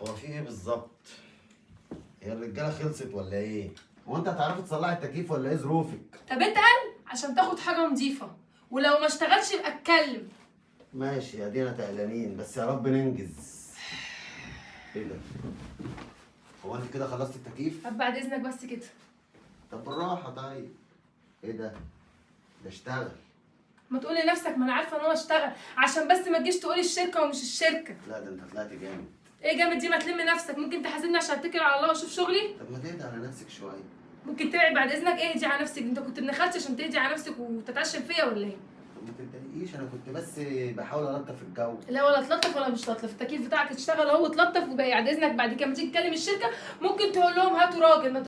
هو في ايه بالظبط؟ هي الرجاله خلصت ولا ايه؟ هو انت هتعرفي تصلحي التكييف ولا ايه ظروفك؟ طب اتقل عشان تاخد حاجه نظيفه، ولو ما اشتغلش يبقى اتكلم. ماشي ادينا تقلانين بس يا رب ننجز. ايه ده؟ هو انت كده خلصت التكييف؟ طب بعد اذنك بس كده. طب بالراحه طيب. ايه ده؟ ده اشتغل. ما تقول لنفسك، ما انا عارفه ان هو اشتغل، عشان بس ما تجيش تقولي الشركه ومش الشركه. لا ده انت طلعت جامد. ايه جامد دي؟ ما تلم نفسك، ممكن تحاسبني عشان اتكل على الله واشوف شغلي. طب ما تهدى على نفسك شويه. ممكن تبعد بعد اذنك. اهدي على نفسك، انت كنت ابن خالتي عشان تهدي على نفسك وتتعشم فيا ولا ايه؟ طب ما تتضايقيش، انا كنت بس بحاول الطف الجو. لا ولا تلطف ولا مش تلطف، التكييف بتاعك اشتغل اهو اتلطف، وبعد اذنك بعد كده لما تيجي تكلم الشركه ممكن تقول لهم هاتوا راجل.